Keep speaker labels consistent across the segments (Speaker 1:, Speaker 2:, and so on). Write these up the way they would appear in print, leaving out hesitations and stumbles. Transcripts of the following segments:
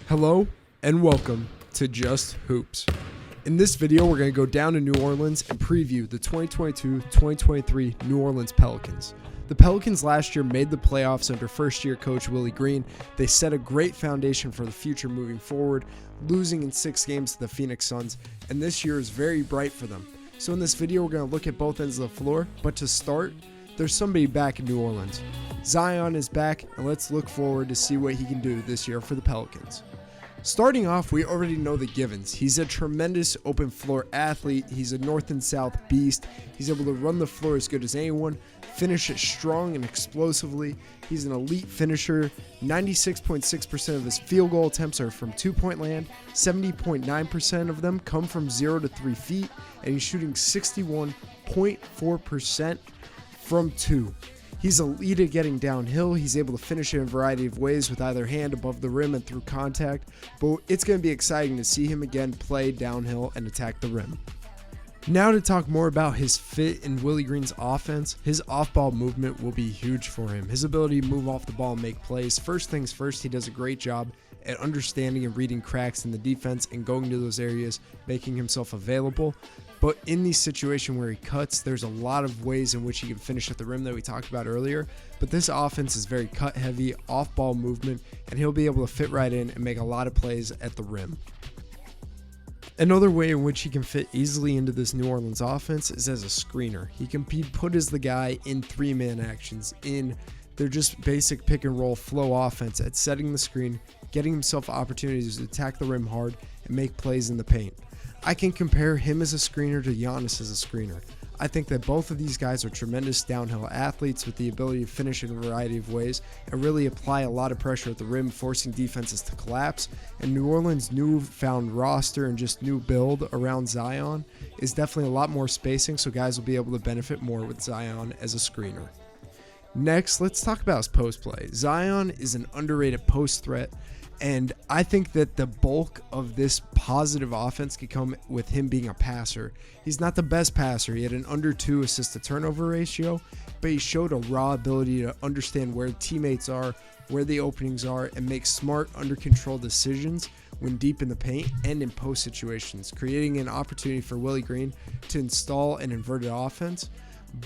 Speaker 1: Hello and welcome to Just Hoops. In this video, we're going to go down to New Orleans and preview the 2022-2023 New Orleans Pelicans. The Pelicans last year made the playoffs under first-year coach Willie Green. They set a great foundation for the future moving forward, losing in 6 games to the Phoenix Suns, and this year is very bright for them. So in this video, we're going to look at both ends of the floor, but to start, there's somebody back in New Orleans. Zion is back, and let's look forward to see what he can do this year for the Pelicans. Starting off, we already know the givens. He's a tremendous open floor athlete. He's a north and south beast. He's able to run the floor as good as anyone, finish it strong and explosively. He's an elite finisher. 96.6% of his field goal attempts are from two-point land. 70.9% of them come from 0 to 3 feet, and he's shooting 61.4% from 2. He's elite at getting downhill. He's able to finish it in a variety of ways with either hand above the rim and through contact, but it's going to be exciting to see him again play downhill and attack the rim. Now to talk more about his fit in Willie Green's offense, his off-ball movement will be huge for him. His ability to move off the ball and make plays. First things first, he does a great job at understanding and reading cracks in the defense and going to those areas, making himself available. But in these situations where he cuts, there's a lot of ways in which he can finish at the rim that we talked about earlier. But this offense is very cut heavy, off-ball movement, and he'll be able to fit right in and make a lot of plays at the rim. Another way in which he can fit easily into this New Orleans offense is as a screener. He can be put as the guy in 3-man actions, in their just basic pick and roll flow offense at setting the screen, getting himself opportunities to attack the rim hard and make plays in the paint. I can compare him as a screener to Giannis as a screener. I think that both of these guys are tremendous downhill athletes with the ability to finish in a variety of ways and really apply a lot of pressure at the rim, forcing defenses to collapse. And New Orleans' newfound roster and just new build around Zion is definitely a lot more spacing, so guys will be able to benefit more with Zion as a screener. Next, let's talk about his post play. Zion is an underrated post threat, and I think that the bulk of this positive offense could come with him being a passer. He's not the best passer. He had an under 2 assist to turnover ratio, but he showed a raw ability to understand where teammates are, where the openings are, and make smart, under control decisions when deep in the paint and in post situations, creating an opportunity for Willie Green to install an inverted offense.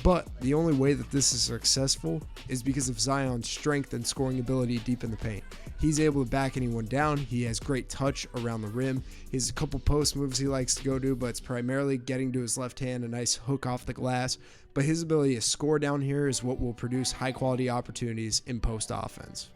Speaker 1: But the only way that this is successful is because of Zion's strength and scoring ability deep in the paint. He's able to back anyone down. He has great touch around the rim. He has a couple post moves he likes to go to, but it's primarily getting to his left hand, a nice hook off the glass. But his ability to score down here is what will produce high quality opportunities in post offense.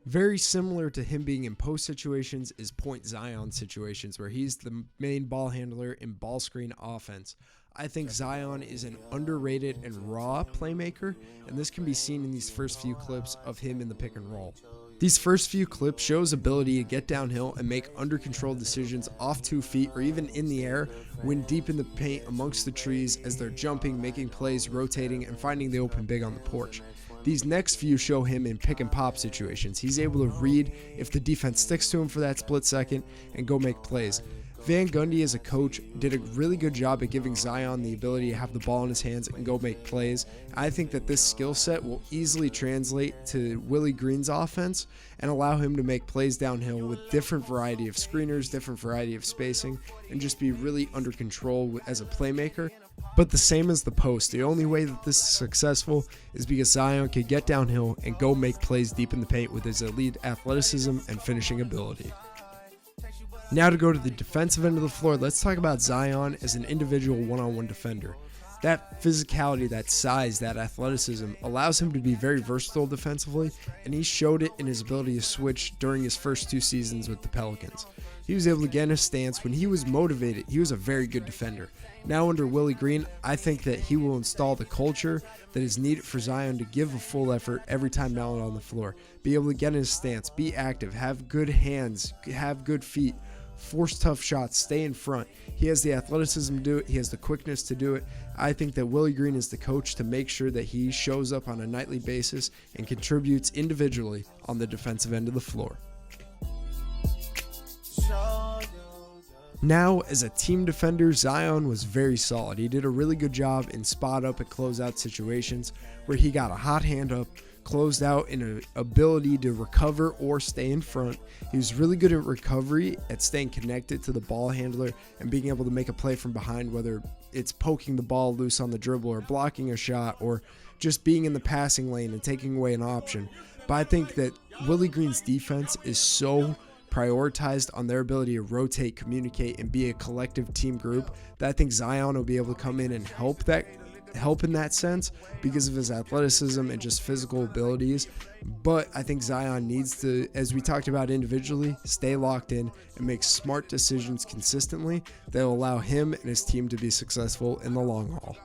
Speaker 1: Very similar to him being in post situations is point Zion situations, where he's the main ball handler in ball screen offense. I think Zion is an underrated and raw playmaker, and this can be seen in these first few clips of him in the pick and roll. These first few clips show his ability to get downhill and make under control decisions off 2 feet or even in the air when deep in the paint amongst the trees as they're jumping, making plays, rotating, and finding the open big on the porch. These next few show him in pick and pop situations. He's able to read if the defense sticks to him for that split second and go make plays. Van Gundy as a coach did a really good job at giving Zion the ability to have the ball in his hands and go make plays. I think that this skill set will easily translate to Willie Green's offense and allow him to make plays downhill with different variety of screeners, different variety of spacing, and just be really under control as a playmaker. But the same as the post, the only way that this is successful is because Zion can get downhill and go make plays deep in the paint with his elite athleticism and finishing ability. Now to go to the defensive end of the floor, let's talk about Zion as an individual one-on-one defender. That physicality, that size, that athleticism allows him to be very versatile defensively, and he showed it in his ability to switch during his first 2 seasons with the Pelicans. He was able to get in his stance. When he was motivated, he was a very good defender. Now under Willie Green, I think that he will install the culture that is needed for Zion to give a full effort every time out on the floor. Be able to get in his stance, be active, have good hands, have good feet, force tough shots, stay in front. He has the athleticism to do it. He has the quickness to do it. I think that Willie Green is the coach to make sure that he shows up on a nightly basis and contributes individually on the defensive end of the floor. Now, as a team defender, Zion was very solid. He did a really good job in spot up and closeout situations where he got a hot hand up, closed out in an ability to recover or stay in front. He was really good at recovery, at staying connected to the ball handler and being able to make a play from behind, whether it's poking the ball loose on the dribble or blocking a shot or just being in the passing lane and taking away an option. But I think that Willie Green's defense is so prioritized on their ability to rotate, communicate, and be a collective team group that I think Zion will be able to come in and help in that sense because of his athleticism and just physical abilities. But I think Zion needs to, as we talked about individually, stay locked in and make smart decisions consistently that will allow him and his team to be successful in the long haul.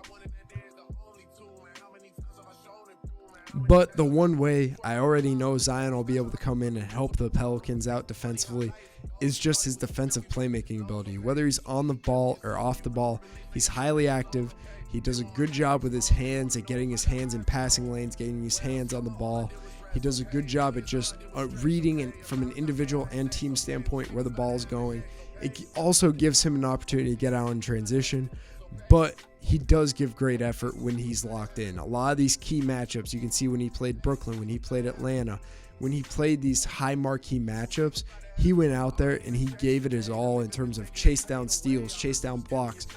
Speaker 1: But the one way I already know Zion will be able to come in and help the Pelicans out defensively is just his defensive playmaking ability. Whether he's on the ball or off the ball, he's highly active. He does a good job with his hands at getting his hands in passing lanes, getting his hands on the ball. He does a good job at just reading and from an individual and team standpoint where the ball's going. It also gives him an opportunity to get out in transition, but he does give great effort when he's locked in. A lot of these key matchups, you can see when he played Brooklyn, when he played Atlanta, when he played these high marquee matchups, he went out there and he gave it his all in terms of chase down steals, chase down blocks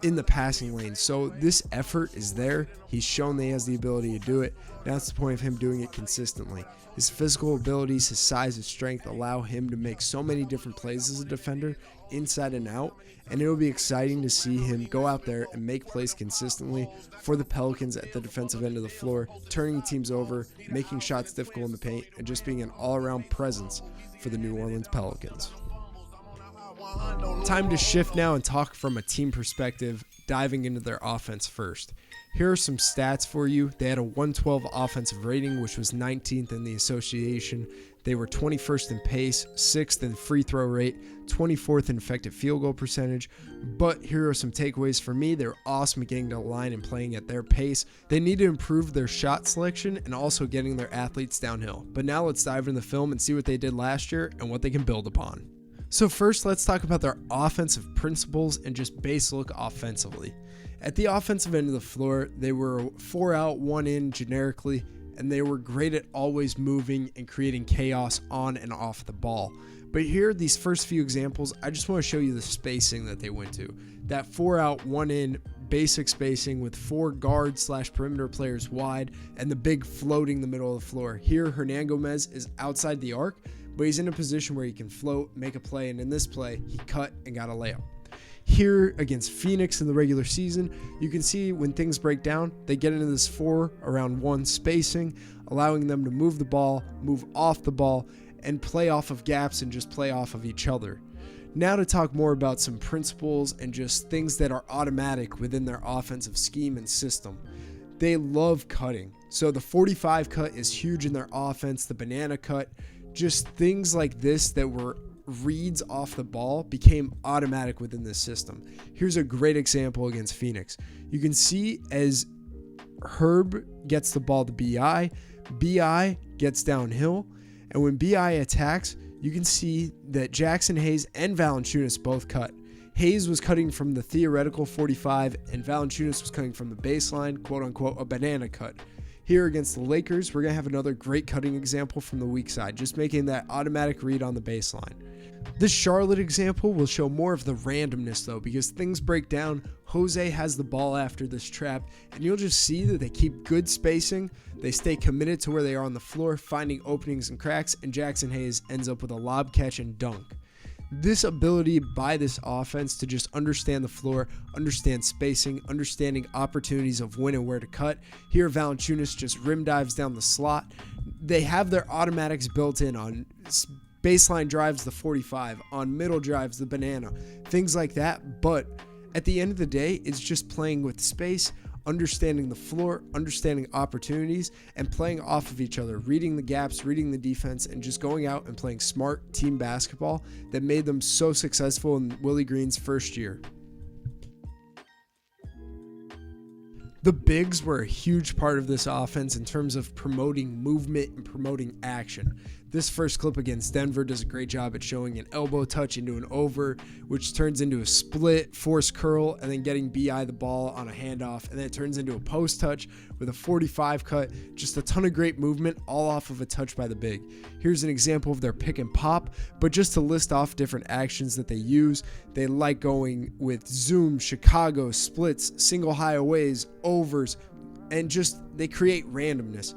Speaker 1: in the passing lane. So this effort is there. He's shown that he has the ability to do it. That's the point of him doing it consistently. His physical abilities, his size, his strength allow him to make so many different plays as a defender, inside and out, and it will be exciting to see him go out there and make plays consistently for the Pelicans at the defensive end of the floor, turning teams over, making shots difficult in the paint, and just being an all-around presence for the New Orleans Pelicans. Time to shift now and talk from a team perspective, diving into their offense first. Here are some stats for you. They had a 112 offensive rating, which was 19th in the association. They were 21st in pace, 6th in free throw rate, 24th in effective field goal percentage. But here are some takeaways for me. They're awesome at getting to the line and playing at their pace. They need to improve their shot selection and also getting their athletes downhill. But now let's dive into the film and see what they did last year and what they can build upon. So first, let's talk about their offensive principles and just base look offensively. At the offensive end of the floor, they were 4 out, 1 in generically, and they were great at always moving and creating chaos on and off the ball. But here, these first few examples, I just want to show you the spacing that they went to. That 4 out, 1 in, basic spacing with 4 guard/perimeter players wide and the big floating the middle of the floor. Here, Hernan Gomez is outside the arc, but he's in a position where he can float, make a play, and in this play, he cut and got a layup. Here against Phoenix in the regular season, you can see when things break down, they get into this 4-around-1 spacing, allowing them to move the ball, move off the ball, and play off of gaps and just play off of each other. Now to talk more about some principles and just things that are automatic within their offensive scheme and system. They love cutting. So the 45 cut is huge in their offense, the banana cut, just things like this that were reads off the ball became automatic within this system. Here's a great example against Phoenix. You can see as Herb gets the ball to BI gets downhill, and when BI attacks, you can see that Jackson Hayes and Valanciunas both cut. Hayes was cutting from the theoretical 45, and Valanciunas was cutting from the baseline, quote-unquote, a banana cut. Here against the Lakers, we're going to have another great cutting example from the weak side, just making that automatic read on the baseline. This Charlotte example will show more of the randomness though, because things break down. Jose has the ball after this trap, and you'll just see that they keep good spacing. They stay committed to where they are on the floor, finding openings and cracks, and Jackson Hayes ends up with a lob catch and dunk. This ability by this offense to just understand the floor, understand spacing, understanding opportunities of when and where to cut. Here, Valanciunas just rim dives down the slot. They have their automatics built in on baseline drives, the 45, on middle drives, the banana, things like that. But at the end of the day, it's just playing with space, understanding the floor, understanding opportunities, and playing off of each other, reading the gaps, reading the defense, and just going out and playing smart team basketball that made them so successful in Willie Green's first year. The bigs were a huge part of this offense in terms of promoting movement and promoting action. This first clip against Denver does a great job at showing an elbow touch into an over, which turns into a split, force curl, and then getting BI the ball on a handoff, and then it turns into a post touch with a 45 cut. Just a ton of great movement, all off of a touch by the big. Here's an example of their pick and pop, but just to list off different actions that they use, they like going with zoom, Chicago, splits, single high-aways, overs, and just they create randomness.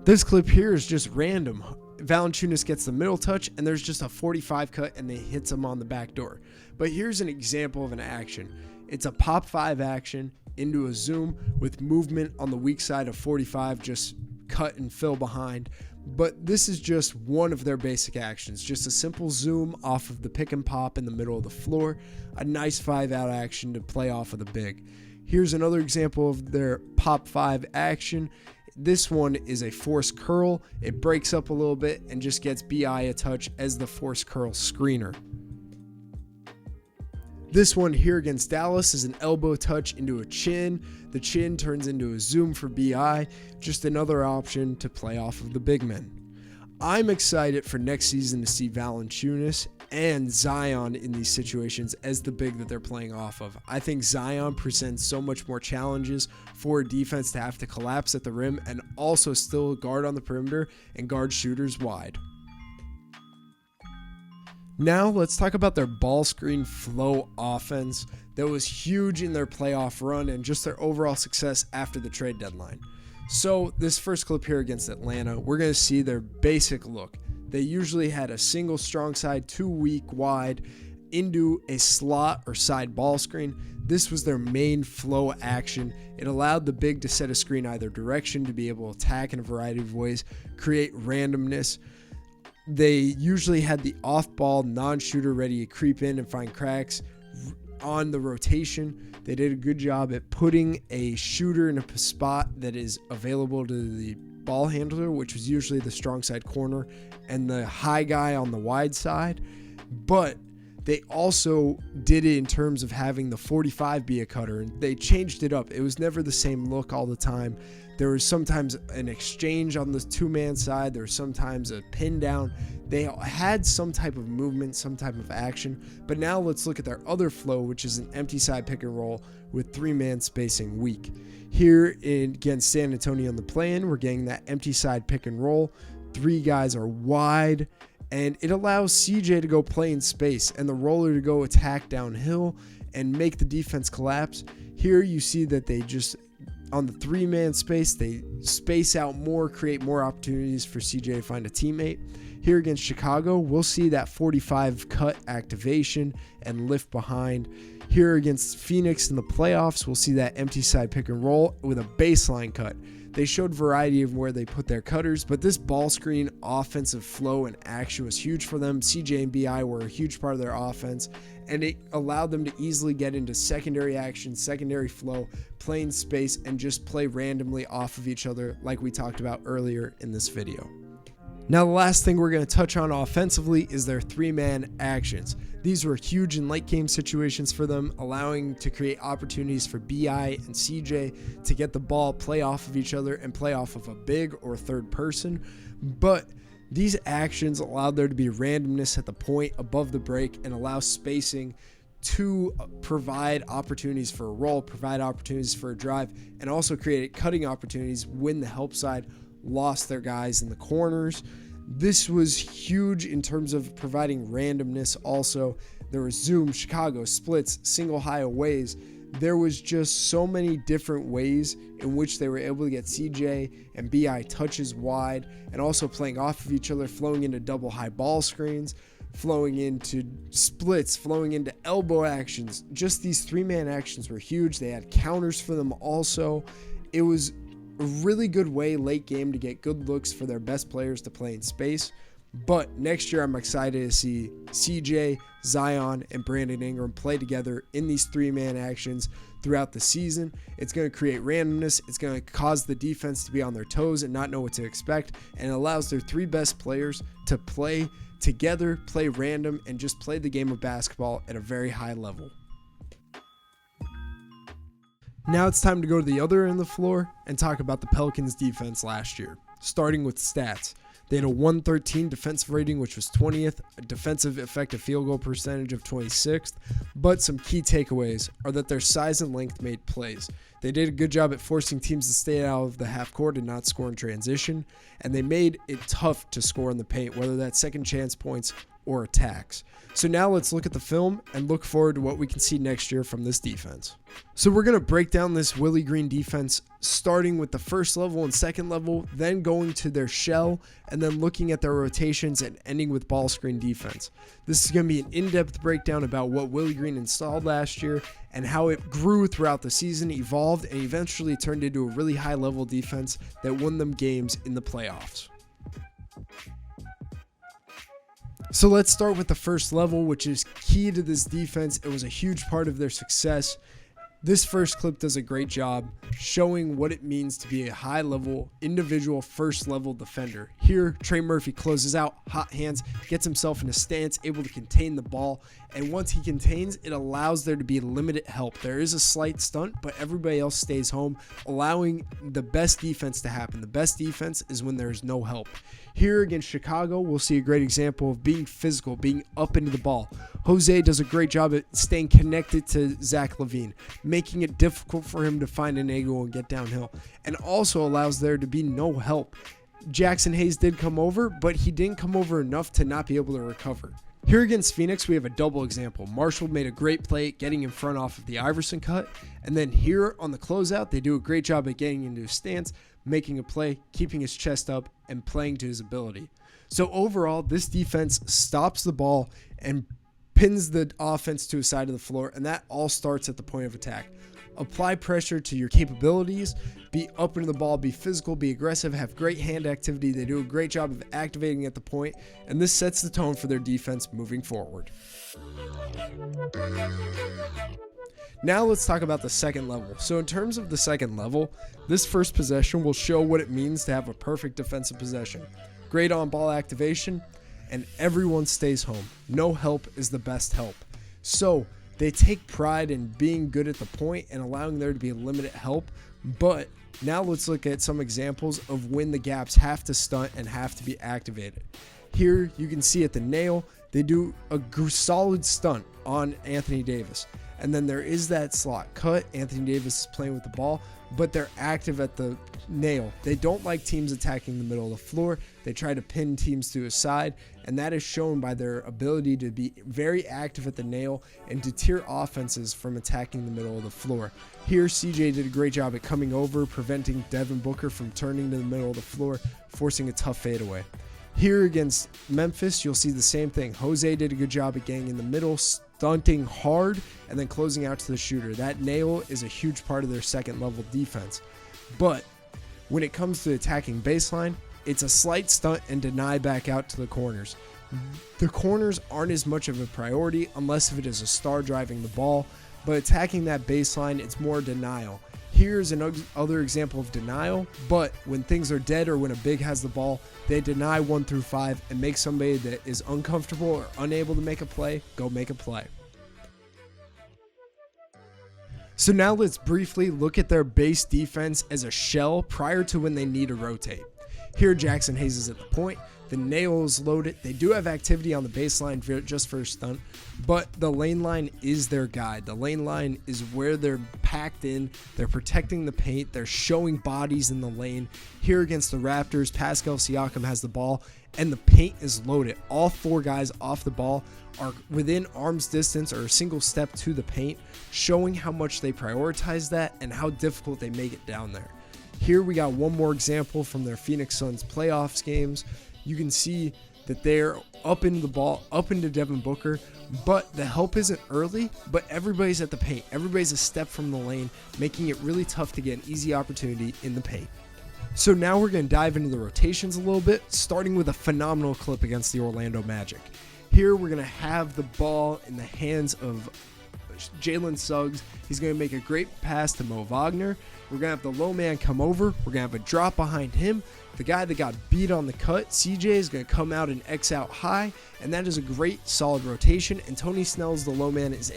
Speaker 1: This clip here is just random. Valanciunas gets the middle touch, and there's just a 45 cut, and they hits him on the back door. But here's an example of an action. It's a pop 5 action into a zoom with movement on the weak side of 45, just cut and fill behind. But this is just one of their basic actions, just a simple zoom off of the pick and pop in the middle of the floor, a nice 5-out action to play off of the big. Here's another example of their pop 5 action. This one is a force curl. It breaks up a little bit and just gets BI a touch as the force curl screener. This one here against Dallas is an elbow touch into a chin. The chin turns into a zoom for BI, just another option to play off of the big men. I'm excited for next season to see Valanciunas and Zion in these situations as the big that they're playing off of. I think Zion presents so much more challenges for a defense to have to collapse at the rim and also still guard on the perimeter and guard shooters wide. Now let's talk about their ball screen flow offense that was huge in their playoff run and just their overall success after the trade deadline. So this first clip here against Atlanta, we're going to see their basic look. They usually had a single strong side, 2 weak wide into a slot or side ball screen. This was their main flow action. It allowed the big to set a screen either direction to be able to attack in a variety of ways, create randomness. They usually had the off-ball non-shooter ready to creep in and find cracks on the rotation. They did a good job at putting a shooter in a spot that is available to the ball handler, which was usually the strong side corner, and the high guy on the wide side. But they also did it in terms of having the 45 be a cutter, and they changed it up. It was never the same look all the time. There was sometimes an exchange on the two-man side. There was sometimes a pin down. They had some type of movement, some type of action. But now let's look at their other flow, which is an empty side pick and roll with 3-man spacing weak. Here against San Antonio on the play-in, we're getting that empty side pick and roll. 3 guys are wide, and it allows CJ to go play in space and the roller to go attack downhill and make the defense collapse. Here you see that they just, on the 3-man space, they space out more, create more opportunities for CJ to find a teammate. Here against Chicago, we'll see that 45 cut activation and lift behind. Here against Phoenix in the playoffs, we'll see that empty side pick and roll with a baseline cut. They showed variety of where they put their cutters, but this ball screen offensive flow and action was huge for them. CJ and BI were a huge part of their offense, and it allowed them to easily get into secondary action, secondary flow, play in space, and just play randomly off of each other like we talked about earlier in this video. Now, the last thing we're going to touch on offensively is their 3-man actions. These were huge in late game situations for them, allowing to create opportunities for BI and CJ to get the ball, play off of each other, and play off of a big or third person. But these actions allowed there to be randomness at the point above the break and allow spacing to provide opportunities for a roll, provide opportunities for a drive, and also create cutting opportunities when the help side lost their guys in the corners. This was huge in terms of providing randomness. Also, there was zoom, Chicago, splits, single high aways. There was just so many different ways in which they were able to get CJ and BI touches wide and also playing off of each other, flowing into double high ball screens, flowing into splits, flowing into elbow actions. Just these 3-man actions were huge. They had counters for them also. It was a really good way late game to get good looks for their best players to play in space. But next year, I'm excited to see CJ, Zion, and Brandon Ingram play together in these 3-man actions throughout the season. It's going to create randomness. It's going to cause the defense to be on their toes and not know what to expect, and it allows their 3 best players to play together, play random, and just play the game of basketball at a very high level. Now it's time to go to the other end of the floor and talk about the Pelicans defense last year. Starting with stats, They had a 113 defensive rating, which was 20th, a defensive effective field goal percentage of 26th, but some key takeaways are that their size and length made plays. They did a good job at forcing teams to stay out of the half court and not score in transition, and they made it tough to score in the paint, whether that's second chance points or attacks. So now let's look at the film and look forward to what we can see next year from this defense. So we're going to break down this Willie Green defense, starting with the first level and second level, then going to their shell, and then looking at their rotations and ending with ball screen defense. This is going to be an in-depth breakdown about what Willie Green installed last year and how it grew throughout the season, evolved, and eventually turned into a really high-level defense that won them games in the playoffs. So let's start with the first level, which is key to this defense. It was a huge part of their success. This first clip does a great job showing what it means to be a high-level, individual, first-level defender. Here, Trey Murphy closes out, hot hands, gets himself in a stance, able to contain the ball, and once he contains, it allows there to be limited help. There is a slight stunt, but everybody else stays home, allowing the best defense to happen. The best defense is when there's no help. Here against Chicago, we'll see a great example of being physical, being up into the ball. Jose does a great job at staying connected to Zach LaVine, making it difficult for him to find an angle and get downhill, and also allows there to be no help. Jackson Hayes did come over, but he didn't come over enough to not be able to recover. Here against Phoenix, we have a double example. Marshall made a great play getting in front off of the Iverson cut, and then here on the closeout, they do a great job at getting into his stance, making a play, keeping his chest up, and playing to his ability. So overall, this defense stops the ball and pins the offense to a side of the floor, and that all starts at the point of attack. Apply pressure to your capabilities, be up into the ball, be physical, be aggressive, have great hand activity. They do a great job of activating at the point, and this sets the tone for their defense moving forward. Now let's talk about the second level. So in terms of the second level, this first possession will show what it means to have a perfect defensive possession. Great on-ball activation, and everyone stays home. No help is the best help. So they take pride in being good at the point and allowing there to be limited help. But now let's look at some examples of when the gaps have to stunt and have to be activated. Here you can see at the nail, they do a solid stunt on Anthony Davis. And then there is that slot cut. Anthony Davis is playing with the ball, but they're active at the nail. They don't like teams attacking the middle of the floor. They try to pin teams to a side, and that is shown by their ability to be very active at the nail and deter offenses from attacking the middle of the floor. Here, CJ did a great job at coming over, preventing Devin Booker from turning to the middle of the floor, forcing a tough fadeaway. Here against Memphis, you'll see the same thing. Jose did a good job at getting in the middle, stunting hard, and then closing out to the shooter. That nail is a huge part of their second level defense. But when it comes to attacking baseline, it's a slight stunt and deny back out to the corners. The corners aren't as much of a priority unless if it is a star driving the ball, but attacking that baseline, it's more denial. Here's another example of denial, but when things are dead or when a big has the ball, they deny 1 through 5 and make somebody that is uncomfortable or unable to make a play go make a play. So now let's briefly look at their base defense as a shell prior to when they need to rotate. Here Jackson Hayes is at the point. The nail is loaded. They do have activity on the baseline just for a stunt, but the lane line is their guide. The lane line is where they're packed in. They're protecting the paint. They're showing bodies in the lane. Here against the Raptors, Pascal Siakam has the ball, and the paint is loaded. All 4 guys off the ball are within arm's distance or a single step to the paint, showing how much they prioritize that and how difficult they make it down there. Here we got one more example from their Phoenix Suns playoffs games. You can see that they're up into the ball, up into Devin Booker, but the help isn't early, but everybody's at the paint. Everybody's a step from the lane, making it really tough to get an easy opportunity in the paint. So now we're going to dive into the rotations a little bit, starting with a phenomenal clip against the Orlando Magic. Here we're going to have the ball in the hands of Jalen Suggs. He's going to make a great pass to Mo Wagner. We're going to have the low man come over. We're going to have a drop behind him. The guy that got beat on the cut, CJ, is going to come out and X out high, and that is a great solid rotation, and Tony Snell's the low man is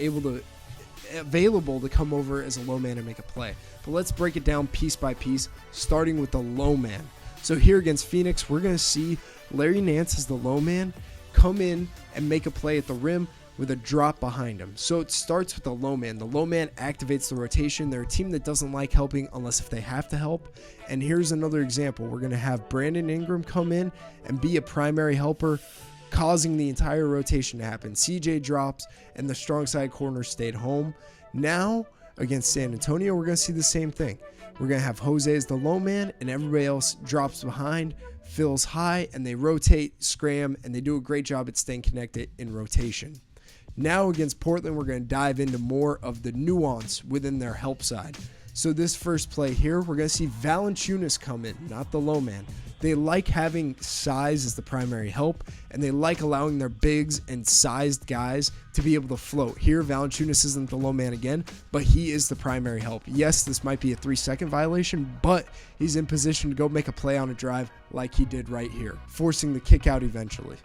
Speaker 1: available to come over as a low man and make a play. But let's break it down piece by piece, starting with the low man. So here against Phoenix, we're going to see Larry Nance as the low man come in and make a play at the rim with a drop behind him. So it starts with the low man. The low man activates the rotation. They're a team that doesn't like helping unless if they have to help. And here's another example. We're going to have Brandon Ingram come in and be a primary helper, causing the entire rotation to happen. CJ drops and the strong side corner stayed home. Now against San Antonio, we're going to see the same thing. We're going to have Jose as the low man and everybody else drops behind, fills high, and they rotate, scram, and they do a great job at staying connected in rotation. Now against Portland, we're going to dive into more of the nuance within their help side. So this first play here, we're going to see Valanciunas come in, not the low man. They like having size as the primary help, and they like allowing their bigs and sized guys to be able to float. Here, Valanciunas isn't the low man again, but he is the primary help. Yes, this might be a 3-second violation, but he's in position to go make a play on a drive like he did right here, forcing the kick out eventually.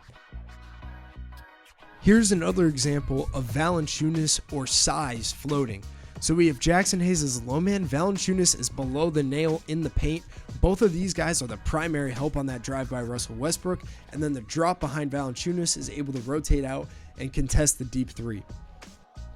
Speaker 1: Here's another example of Valanciunas or size floating. So we have Jackson Hayes as low man, Valanciunas is below the nail in the paint. Both of these guys are the primary help on that drive by Russell Westbrook, and then the drop behind Valanciunas is able to rotate out and contest the deep three.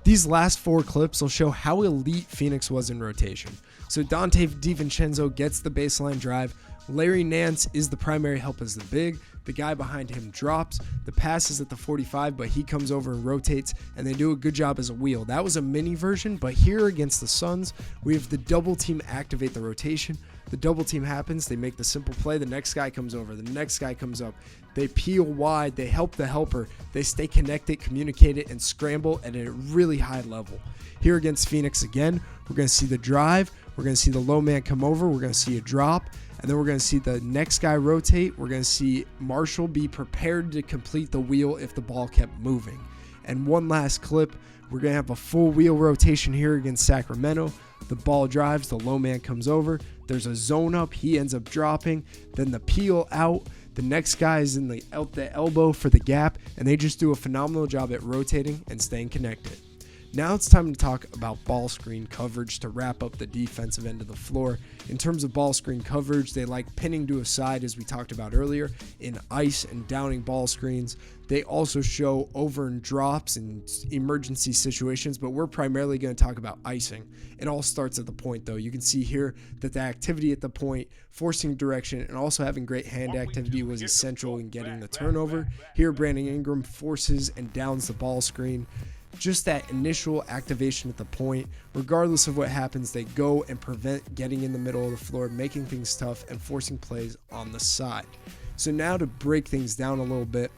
Speaker 1: These last 4 clips will show how elite Phoenix was in rotation. So Dante DiVincenzo gets the baseline drive, Larry Nance is the primary help as the big, the guy behind him drops, the pass is at the 45, but he comes over and rotates, and they do a good job as a wheel. That was a mini version, but here against the Suns, we have the double team activate the rotation. The double team happens, they make the simple play, the next guy comes over, the next guy comes up, they peel wide, they help the helper, they stay connected, communicate it, and scramble at a really high level. Here against Phoenix again, we're going to see the drive, we're going to see the low man come over, we're going to see a drop, and then we're going to see the next guy rotate. We're going to see Marshall be prepared to complete the wheel if the ball kept moving. And one last clip, we're going to have a full wheel rotation here against Sacramento. The ball drives, the low man comes over. There's a zone up, he ends up dropping. Then the peel out. The next guy is in the elbow for the gap, and they just do a phenomenal job at rotating and staying connected. Now it's time to talk about ball screen coverage to wrap up the defensive end of the floor. In terms of ball screen coverage, they like pinning to a side, as we talked about earlier, in ice and downing ball screens. They also show over and drops in emergency situations, but we're primarily going to talk about icing. It all starts at the point, though. You can see here that the activity at the point, forcing direction, and also having great hand activity was essential in getting the turnover. Here, Brandon Ingram forces and downs the ball screen. Just that initial activation at the point, regardless of what happens, they go and prevent getting in the middle of the floor, making things tough and forcing plays on the side. So now to break things down a little bit,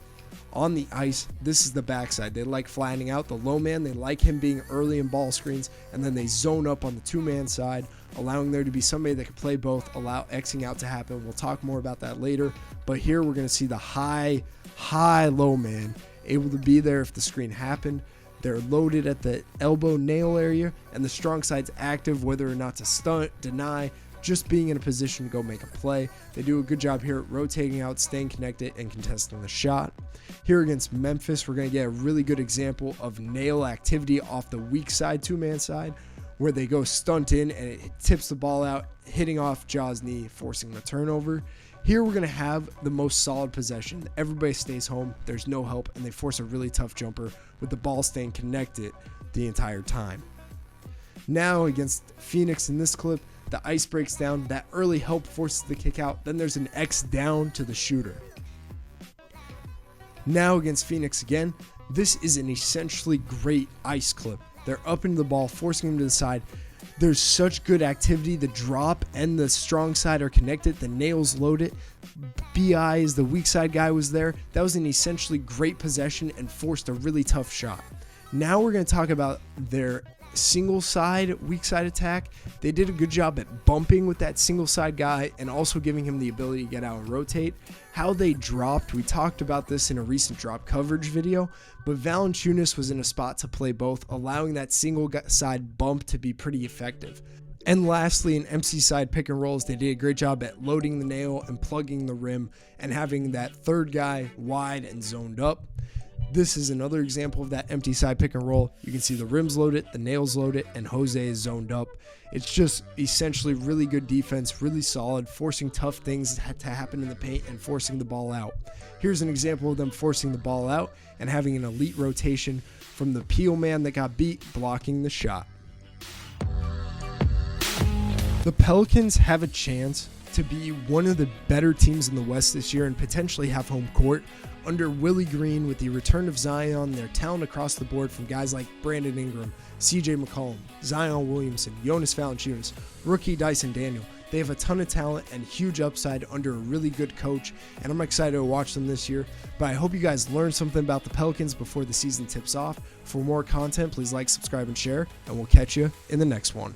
Speaker 1: on the ice, this is the backside. They like flattening out the low man. They like him being early in ball screens, and then they zone up on the 2-man side, allowing there to be somebody that can play both, allow Xing out to happen. We'll talk more about that later, but here we're going to see the high low man able to be there if the screen happened. They're loaded at the elbow nail area, and the strong side's active, whether or not to stunt, deny, just being in a position to go make a play. They do a good job here at rotating out, staying connected, and contesting the shot. Here against Memphis, we're going to get a really good example of nail activity off the weak side, 2-man side, where they go stunt in and it tips the ball out, hitting off Ja's knee, forcing the turnover. Here we're going to have the most solid possession. Everybody stays home, there's no help, and they force a really tough jumper with the ball staying connected the entire time. Now against Phoenix in this clip, the ice breaks down, that early help forces the kick out, then there's an X down to the shooter. Now against Phoenix again, this is an essentially great ice clip. They're up into the ball, forcing him to the side. There's such good activity. The drop and the strong side are connected. The nails loaded. BI is the weak side guy was there. That was an essentially great possession and forced a really tough shot. Now we're going to talk about their single side, weak side attack. They did a good job at bumping with that single side guy and also giving him the ability to get out and rotate. How they dropped, we talked about this in a recent drop coverage video, but Valanciunas was in a spot to play both, allowing that single side bump to be pretty effective. And lastly, in MC side pick and rolls, they did a great job at loading the nail and plugging the rim and having that third guy wide and zoned up. This is another example of that empty side pick and roll. You can see the rims loaded, the nails loaded, and Jose is zoned up. It's just essentially really good defense, really solid, forcing tough things to happen in the paint and forcing the ball out. Here's an example of them forcing the ball out and having an elite rotation from the Peel man that got beat blocking the shot. The Pelicans have a chance to be one of the better teams in the West this year and potentially have home court under Willie Green with the return of Zion, their talent across the board from guys like Brandon Ingram, CJ McCollum, Zion Williamson, Jonas Valanciunas, rookie Dyson Daniel. They have a ton of talent and huge upside under a really good coach, and I'm excited to watch them this year. But I hope you guys learned something about the Pelicans before the season tips off. For more content, please like, subscribe, and share, and we'll catch you in the next one.